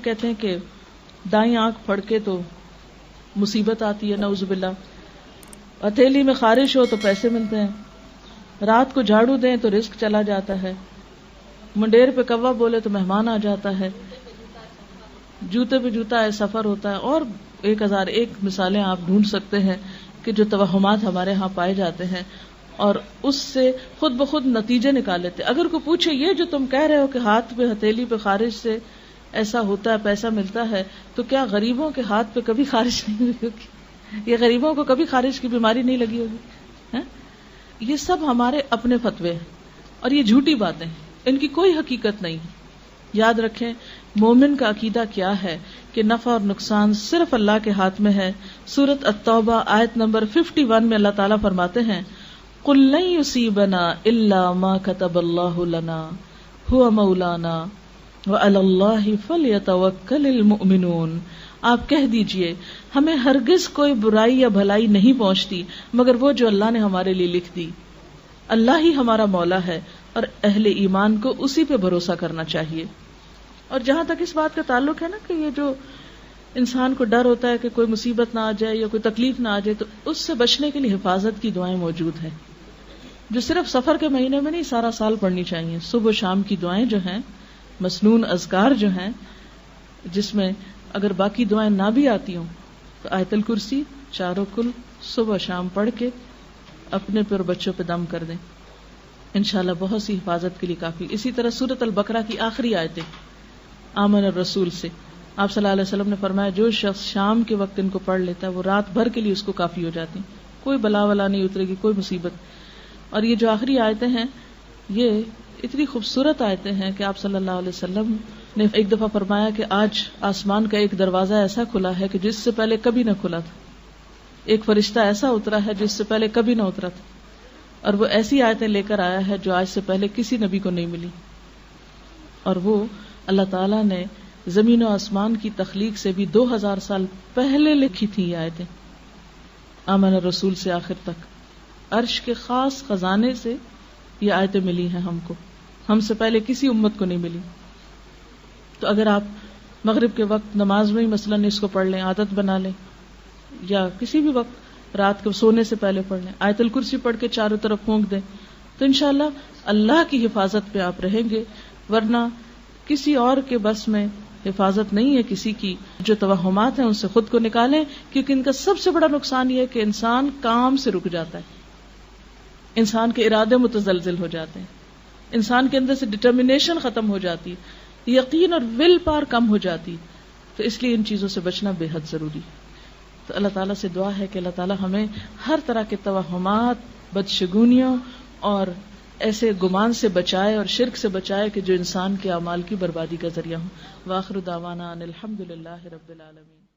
کہتے ہیں کہ دائیں آنکھ پھڑ کے تو مصیبت آتی ہے، نعوذ باللہ. ہتھیلی میں خارش ہو تو پیسے ملتے ہیں، رات کو جھاڑو دیں تو رزق چلا جاتا ہے، منڈیر پہ کوا بولے تو مہمان آ جاتا ہے، جوتے پہ جوتا ہے سفر ہوتا ہے، اور 1001 مثالیں آپ ڈھونڈ سکتے ہیں کہ جو توہمات ہمارے ہاں پائے جاتے ہیں اور اس سے خود بخود نتیجے نکال لیتے. اگر کوئی پوچھے یہ جو تم کہہ رہے ہو کہ ہاتھ پہ ہتھیلی پہ خارش سے ایسا ہوتا ہے پیسہ ملتا ہے، تو کیا غریبوں کے ہاتھ پہ کبھی خارش نہیں ہوئی ہوگی؟ یہ غریبوں کو کبھی خارش کی بیماری نہیں لگی ہوگی؟ یہ سب ہمارے اپنے فتوے ہیں اور یہ جھوٹی باتیں ہیں، ان کی کوئی حقیقت نہیں. یاد رکھیں مومن کا عقیدہ کیا ہے کہ نفع اور نقصان صرف اللہ کے ہاتھ میں ہے. سورۃ التوبہ آیت نمبر 51 میں اللہ تعالیٰ فرماتے ہیں قُل لَن يُصِيبَنَا إِلَّا مَا كَتَبَ اللَّهُ لَنَا هُوَ مَوْلَانَا وَعَلَى اللَّهِ فَلْيَتَوَكَّلِ الْمُؤْمِنُونَ. آپ کہہ دیجئے ہمیں ہرگز کوئی برائی یا بھلائی نہیں پہنچتی مگر وہ جو اللہ نے ہمارے لیے لکھ دی. اللہ ہی ہمارا مولا ہے اور اہل ایمان کو اسی پہ بھروسہ کرنا چاہیے. اور جہاں تک اس بات کا تعلق ہے نا کہ یہ جو انسان کو ڈر ہوتا ہے کہ کوئی مصیبت نہ آ جائے یا کوئی تکلیف نہ آ جائے، تو اس سے بچنے کے لیے حفاظت کی دعائیں موجود ہیں جو صرف سفر کے مہینے میں نہیں سارا سال پڑھنی چاہیے. صبح و شام کی دعائیں جو ہیں، مسنون اذکار جو ہیں، جس میں اگر باقی دعائیں نہ بھی آتی ہوں تو آیت الکرسی چاروں کل صبح و شام پڑھ کے اپنے پر بچوں پہ دم کر دیں، انشاءاللہ بہت سی حفاظت کے لیے کافی. اسی طرح سورۃ البقرہ کی آخری آیتیں آمن الرسول سے آپ صلی اللہ علیہ وسلم نے فرمایا جو شخص شام کے وقت ان کو پڑھ لیتا ہے وہ رات بھر کے لیے اس کو کافی ہو جاتی، کوئی بلا ولا نہیں اترے گی، کوئی مصیبت. اور یہ جو آخری آیتیں ہیں یہ اتنی خوبصورت آیتیں ہیں کہ آپ صلی اللہ علیہ وسلم نے ایک دفعہ فرمایا کہ آج آسمان کا ایک دروازہ ایسا کھلا ہے کہ جس سے پہلے کبھی نہ کھلا تھا، ایک فرشتہ ایسا اترا ہے جس سے پہلے کبھی نہ اترا تھا، اور وہ ایسی آیتیں لے کر آیا ہے جو آج سے پہلے کسی نبی کو نہیں ملی. اور وہ اللہ تعالیٰ نے زمین و آسمان کی تخلیق سے بھی 2000 سال پہلے لکھی تھی یہ آیتیں. آمن الرسول سے آخر تک عرش کے خاص خزانے سے یہ آیتیں ملی ہیں ہم کو، ہم سے پہلے کسی امت کو نہیں ملی. تو اگر آپ مغرب کے وقت نماز میں مثلاً اس کو پڑھ لیں، عادت بنا لیں، یا کسی بھی وقت رات کو سونے سے پہلے پڑھ لیں، آیت الکرسی پڑھ کے چاروں طرف پھونک دیں، تو انشاءاللہ اللہ کی حفاظت پہ آپ رہیں گے. ورنہ کسی اور کے بس میں حفاظت نہیں ہے کسی کی. جو توہمات ہیں ان سے خود کو نکالیں، کیونکہ ان کا سب سے بڑا نقصان یہ ہے کہ انسان کام سے رک جاتا ہے، انسان کے ارادے متزلزل ہو جاتے ہیں، انسان کے اندر سے ڈٹرمنیشن ختم ہو جاتی، یقین اور ول پاور کم ہو جاتی. تو اس لیے ان چیزوں سے بچنا بے حد ضروری. تو اللہ تعالیٰ سے دعا ہے کہ اللہ تعالیٰ ہمیں ہر طرح کے توہمات، بدشگونیوں اور ایسے گمان سے بچائے اور شرک سے بچائے کہ جو انسان کے اعمال کی بربادی کا ذریعہ ہوں. وآخر دعوانا ان الحمد للہ رب العالمین.